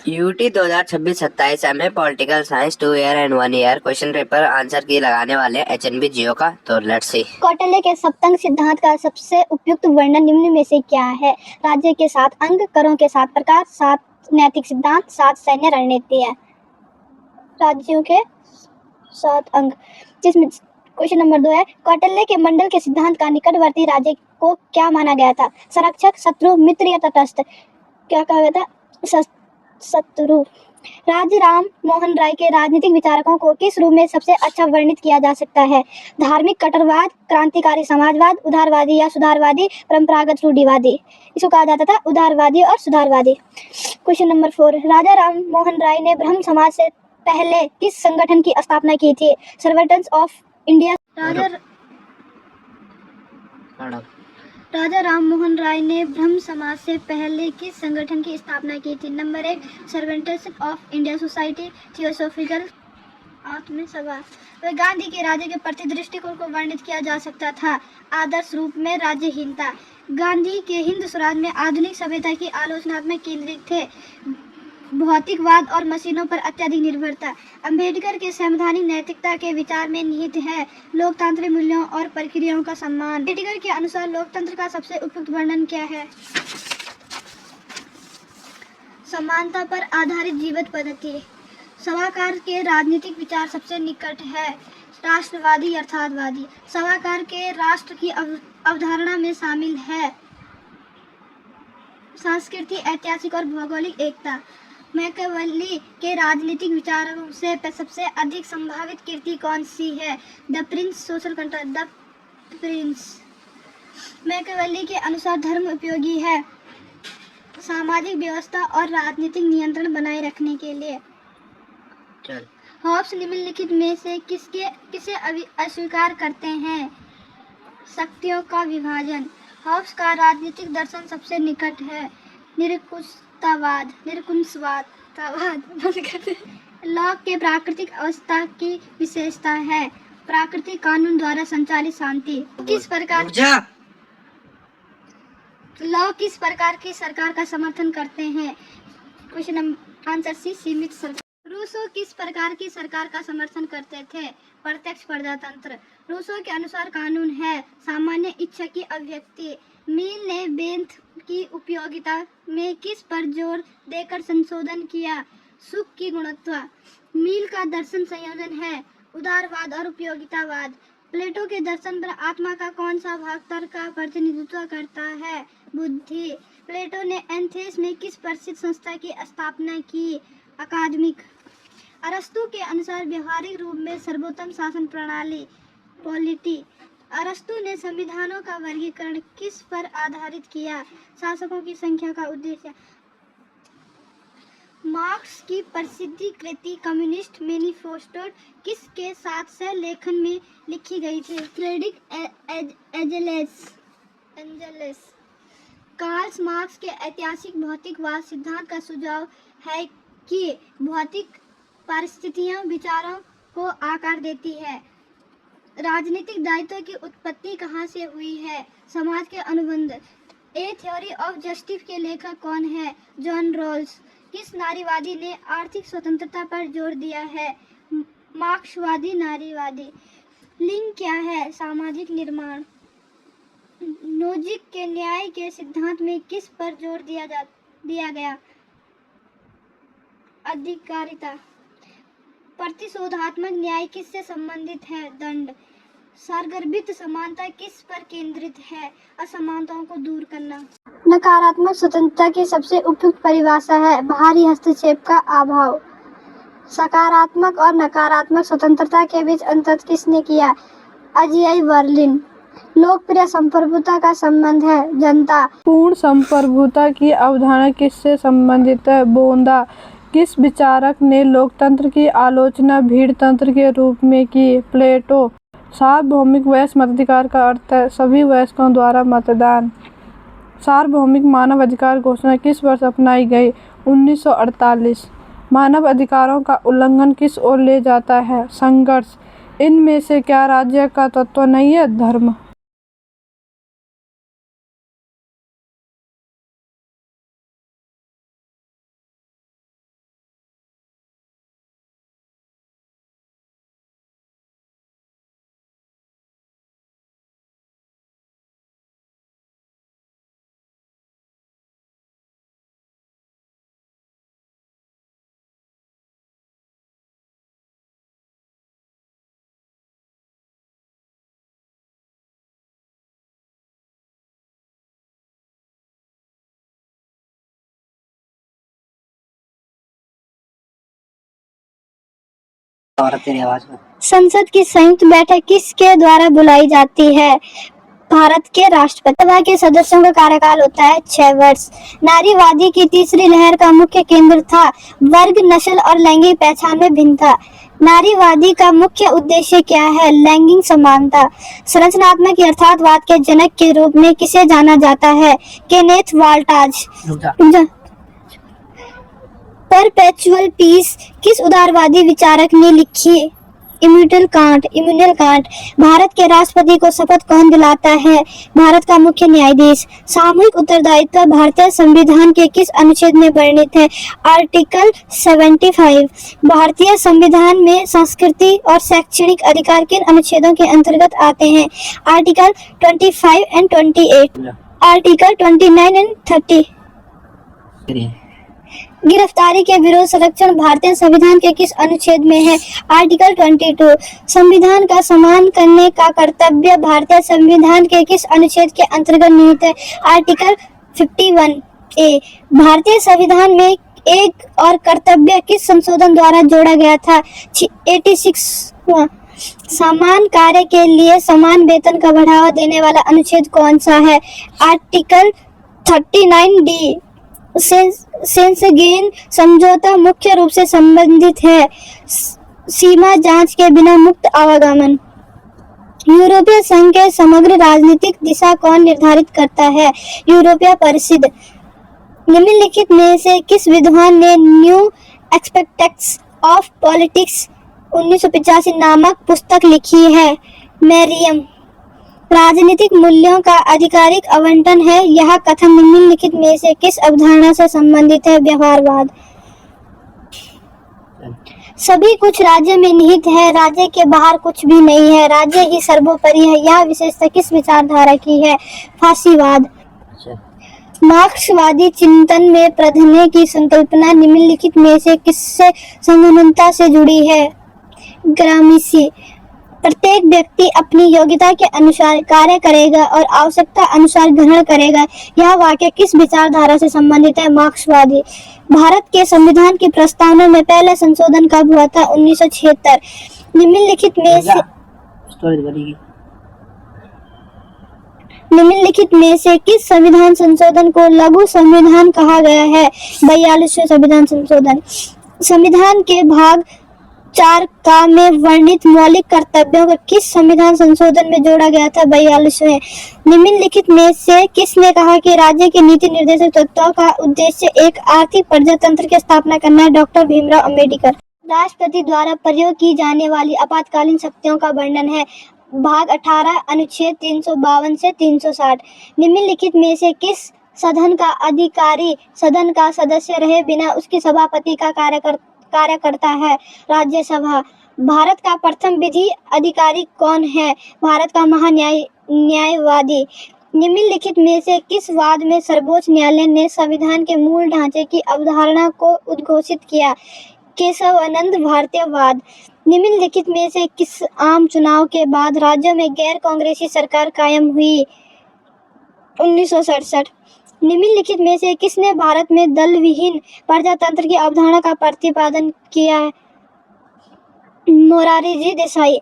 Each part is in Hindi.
यूटी 2026-27 में political science 2 year and 1 year question paper answer की लगाने वाले एचएनबी जियो का। तो लेट्स सी। कौटिल्य के सप्तंग सिद्धांत का सबसे उपयुक्त वर्णन निम्न में से क्या है? राज्य के 7 अंग, करों के 7 प्रकार, 7 नैतिक सिद्धांत, 7 सैन्य रणनीतियां। राज्यों के 7 अंग, जिसमें क्वेश्चन नंबर 2 है, कौटिल्य के मंडल के सिद्धांत का निकटवर्ती राज्य को क्या माना गया था? संरक्षक, शत्रु, मित्र या तटस्थ? क्या कहा गया था? शत्रु। राज्य राम मोहन राय के राजनीतिक विचारकों को किस रूप में सबसे अच्छा वर्णित किया जा सकता है? धार्मिक कट्टरवाद, क्रांतिकारी समाजवाद, उदारवादी या सुधारवादी, परंपरागत रूढ़िवादी? इसको कहा जाता था उदारवादी और सुधारवादी। क्वेश्चन नंबर 4, राजा राम मोहन राय ने ब्रह्म समाज से पहले किस संगठन की स्थापना की थी? Servants of India. Raja Ram Mohan Roy ने ब्रह्म समाज से पहले किस संगठन की स्थापना की थी? Number 1, servants of India society, theosophical आत्मसभा। वह गांधी के राज्य के प्रति दृष्टिकोण को वर्णित किया जा सकता था आदर्श रूप में राज्यहीनता। गांधी के हिंद स्वराज में आधुनिक सभ्यता की आलोचनात्मक केंद्रित थे, भौतिकवाद और मशीनों पर अत्यधिक निर्भरता। अंबेडकर के संवैधानिक नैतिकता के विचार में निहित है लोकतांत्रिक मूल्यों और प्रक्रियाओं का सम्मान। अंबेडकर के अनुसार लोकतंत्र का सबसे उपयुक्त वर्णन क्या है? समानता पर आधारित जीवन पद्धति। सभाकार के राजनीतिक विचार सबसे निकट है राष्ट्रवादी यथार्थवादी। सभाकार के राष्ट्र की अवधारणा में शामिल है सांस्कृतिक, ऐतिहासिक और भौगोलिक एकता। मैकियावेली के राजनीतिक विचारों से सबसे अधिक संभावित कृति कौन सी है? The Prince, social contract. The Prince. Machiavelli के अनुसार धर्म उपयोगी है सामाजिक व्यवस्था और राजनीतिक नियंत्रण बनाए रखने के लिए। हॉब्स निम्नलिखित में से किसे अस्वीकार करते हैं? शक्तियों का विभाजन। हॉब्स का राजनीतिक दर्शन सबसे निकट है निरंकुशवाद। लॉक के प्राकृतिक अवस्था की विशेषता है प्राकृतिक कानून द्वारा संचालित शांति। लॉ किस प्रकार की सरकार का समर्थन करते हैं? क्वेश्चन आंसर सी, सीमित सरकार। रूसो किस प्रकार की सरकार का समर्थन करते थे? प्रत्यक्ष प्रजातंत्र। रूसो के अनुसार कानून है सामान्य इच्छा की अभिव्यक्ति। मिल ने बेंथ की उपयोगिता में किस पर जोर देकर संशोधन किया? सुख की गुणवत्ता। मिल का दर्शन संयोजन है उदारवाद और उपयोगितावाद। प्लेटो के दर्शन पर आत्मा का कौन सा भाग तर्क का प्रतिनिधित्व करता है? बुद्धि। प्लेटो ने एथेंस में किस प्रसिद्ध संस्था की स्थापना की? अकादमिक। अरस्तु के अनुसार व्यवहारिक रूप में सर्वोत्तम शासन प्रणाली पॉलिटी। अरस्तु ने संविधानों का वर्गीकरण किस पर आधारित किया? शासकों की संख्या का उद्देश्य। मार्क्स की प्रसिद्ध कृति कम्युनिस्ट मैनिफेस्टो किसके साथ सह लेखन में लिखी गई थी? Frederick angels. कार्ल मार्क्स के ऐतिहासिक भौतिकवाद सिद्धांत का सुझाव है कि भौतिक परिस्थितियां विचारों को आकार देती है। राजनीतिक दायित्व की उत्पत्ति कहाँ से हुई है? समाज के अनुबंध। ए थ्योरी ऑफ जस्टिस के लेखक कौन है? John Rawls. किस नारीवादी ने आर्थिक स्वतंत्रता पर जोर दिया है? मार्क्सवादी नारीवादी। लिंग क्या है? सामाजिक निर्माण। नोजिक के न्याय के सिद्धांत में किस पर जोर दिया गया? अधिकारिता। प्रतिशोधात्मक न्याय किससे संबंधित है? दंड। सारगर्भित समानता किस पर केंद्रित है? असमानताओं को दूर करना। नकारात्मक स्वतंत्रता की सबसे उपयुक्त परिभाषा है बाहरी हस्तक्षेप का अभाव। सकारात्मक और नकारात्मक स्वतंत्रता के बीच अंतर किसने किया? अजियाई बर्लिन। लोकप्रिय संप्रभुता का संबंध है जनता। पूर्ण संप्रभुता की अवधारणा किससे संबंधित है? बोंदा। किस विचारक ने लोकतंत्र की आलोचना भीड़तंत्र के रूप में की? प्लेटो। सार्वभौमिक वयस्क मताधिकार का अर्थ है सभी वयस्कों द्वारा मतदान। सार्वभौमिक मानव अधिकार घोषणा किस वर्ष अपनाई गई? 1948। मानव अधिकारों का उल्लंघन किस ओर ले जाता है? संघर्ष। इनमें से क्या राज्य का तत्व नहीं है? धर्म। और तेरी आवाज में संसद की संयुक्त बैठक किसके द्वारा बुलाई जाती है? भारत के राष्ट्रपति। सभा के सदस्यों का कार्यकाल होता है 6 वर्ष। नारीवादी की तीसरी लहर का मुख्य केंद्र था वर्ग, नस्ल और लैंगिक पहचान में भिन्नता। नारीवादी का मुख्य उद्देश्य क्या है? लैंगिक समानता। संरचनात्मक यथार्थवाद के जनक के रूप में किसे जाना जाता है? केनेथ वॉल्टाज। परपेचुअल पीस किस उदारवादी विचारक ने लिखी? Immanuel Kant. भारत के राष्ट्रपति को शपथ कौन दिलाता है? भारत का मुख्य न्यायाधीश। सामूहिक उत्तरदायित्व भारतीय संविधान के किस अनुच्छेद में वर्णित है? आर्टिकल 75। भारतीय संविधान में संस्कृति और शैक्षणिक अधिकार किन अनुच्छेदों के अंतर्गत आते हैं? Article 25 and 28। Article 29 and 30। गिरफ्तारी के विरोध संरक्षण भारतीय संविधान के किस अनुच्छेद में है? आर्टिकल 22। संविधान का सम्मान करने का कर्तव्य भारतीय संविधान के किस अनुच्छेद के अंतर्गत निहित है? Article 51A। भारतीय संविधान में एक और कर्तव्य किस संशोधन द्वारा जोड़ा गया था? 86वां। समान कार्य के लिए समान वेतन का बढ़ावा देने वाला अनुच्छेद कौन सा है? Article 39D। शेंगेन समझौता मुख्य रूप से संबंधित है सीमा जांच के बिना मुक्त आवागमन। यूरोपीय संघ के समग्र राजनीतिक दिशा कौन निर्धारित करता है? यूरोपीय परिषद। निम्नलिखित में से किस विद्वान ने न्यू एस्पेक्ट्स ऑफ पॉलिटिक्स 1985 नामक पुस्तक लिखी है? मैरियम। राजनीतिक मूल्यों का आधिकारिक आवंटन है यह कथन निम्नलिखित में से किस अवधारणा से संबंधित है? व्यवहारवाद। सभी कुछ राज्य में निहित है, राज्य के बाहर कुछ भी नहीं है, राज्य ही सर्वोपरि है, यह विशेषता किस विचारधारा की है? फासीवाद। मार्क्सवादी चिंतन में प्राधान्य की संकल्पना निम्नलिखित में से किससे समानता से जुड़ी है? ग्रामिशी। प्रत्येक व्यक्ति अपनी योग्यता के अनुसार कार्य करेगा और आवश्यकता अनुसार ग्रहण करेगा, यह वाक्य किस विचारधारा से संबंधित है? मार्क्सवादी। भारत के संविधान की प्रस्तावना में पहला संशोधन कब हुआ था? 1976। निम्नलिखित में से किस संविधान संशोधन को लघु संविधान कहा गया है? 42वें संविधान संशोधन। संविधान के भाग 4 का में वर्णित मौलिक कर्तव्यों को किस संविधान संशोधन में जोड़ा गया था? 42वें। निम्नलिखित में से किसने कहा कि राज्य के नीति निर्देशक तत्वों का उद्देश्य एक आर्थिक प्रजातंत्र की स्थापना करना है? डॉक्टर भीमराव अंबेडकर। राष्ट्रपति द्वारा प्रयोग की जाने वाली आपातकालीन शक्तियों का वर्णन है? भाग 18 अनुच्छेद 352 से 360। निम्नलिखित में से किस सदन का अधिकारी सदन का सदस्य रहे बिना उसकी सभापति का कार्य करता है? राज्यसभा। भारत का प्रथम विधि अधिकारी कौन है? भारत का न्यायवादी। निम्नलिखित में से किस वाद में सर्वोच्च न्यायालय ने संविधान के मूल ढांचे की अवधारणा को उद्घोषित किया? केशवानंद भारतीयवाद। निम्नलिखित में से किस आम चुनाव के बाद राज्यों में गैर कांग्रेसी सरकार कायम हुई? 1967। निम्नलिखित में से किसने भारत में दल विहीन प्रजातंत्र की अवधारणा का प्रतिपादन किया है? मोरारजी देसाई।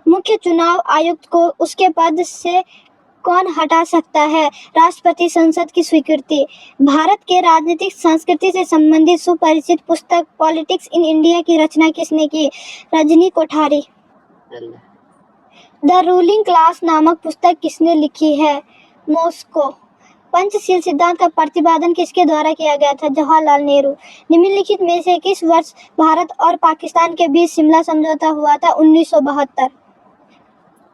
मुख्य चुनाव आयुक्त को उसके पद से कौन हटा सकता है? राष्ट्रपति। संसद की स्वीकृति। भारत के राजनीतिक संस्कृति से संबंधित सुपरिचित पुस्तक पॉलिटिक्स इन इंडिया की रचना किसने की? Rajni Kothari. The ruling class नामक पुस्तक किसने लिखी है? मॉस्को। पंचशील सिद्धांत का प्रतिपादन किसके द्वारा किया गया था? जवाहरलाल नेहरू। निम्नलिखित में से किस वर्ष भारत और पाकिस्तान के बीच शिमला समझौता हुआ था? 1972।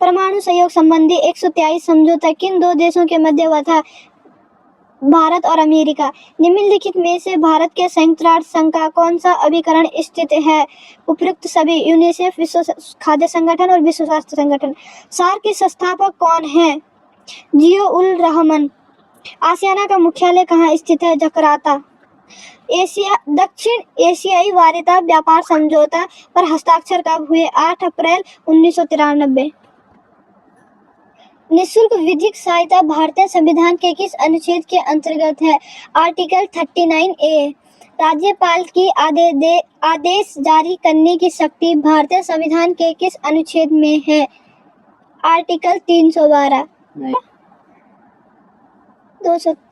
परमाणु सहयोग संबंधी 123 समझौता किन दो देशों के मध्य हुआ था? भारत और अमेरिका। निम्नलिखित में से भारत के संयुक्त राष्ट्र संघ का कौन सा अभिकरण स्थित है? उपयुक्त सभी। यूनिसेफ, विश्व खाद्य संगठन और विश्व स्वास्थ्य संगठन। सार्क के संस्थापक कौन है? जिया-उल रहमान। आसियाना का मुख्यालय कहाँ स्थित है? जकार्ता। दक्षिण एशियाई वार्ता व्यापार समझौता पर हस्ताक्षर कब हुए? 8 अप्रैल 1993। निःशुल्क विधिक सहायता भारतीय संविधान के किस अनुच्छेद के अंतर्गत है? Article 39A। राज्यपाल की आदेश जारी करने की शक्ति भारतीय संविधान के किस अनुच्छेद में है? आर्टिकल 312।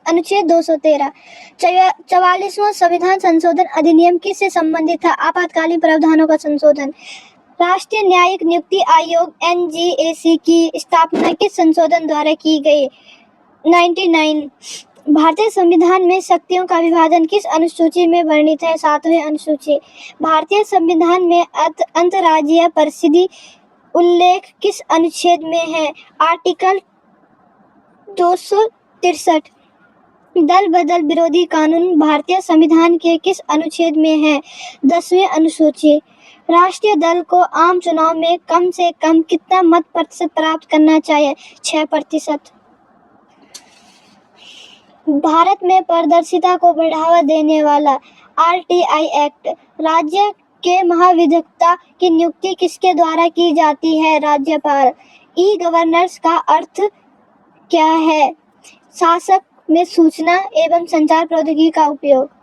अनुच्छेद 213। 44वां संविधान संशोधन अधिनियम किससे संबंधित था? आपातकालीन प्रावधानों का संशोधन। राष्ट्रीय न्यायिक नियुक्ति आयोग NGAC की स्थापना किस संशोधन द्वारा की गई? 99। भारतीय संविधान में शक्तियों का विभाजन किस अनुसूची में वर्णित है? 7वें अनुसूची। भारतीय संविधान में अंतर्राज्यीय परिषदीय उल्लेख किस अनुच्छेद में है? आर्टिकल 263। दल बदल विरोधी कानून भारतीय संविधान के किस अनुच्छेद में है? 10वें अनुसूची। राष्ट्रीय दल को आम चुनाव में कम से कम कितना मत प्रतिशत प्राप्त करना चाहिए? 6%। भारत में पारदर्शिता को बढ़ावा देने वाला RTI एक्ट राज्य के महाधिवक्ता की नियुक्ति किसके द्वारा की जाती है? राज्यपाल। ई-गवर्नेंस का अर्थ क्या है? शासन में सूचना एवं संचार प्रौद्योगिकी का उपयोग।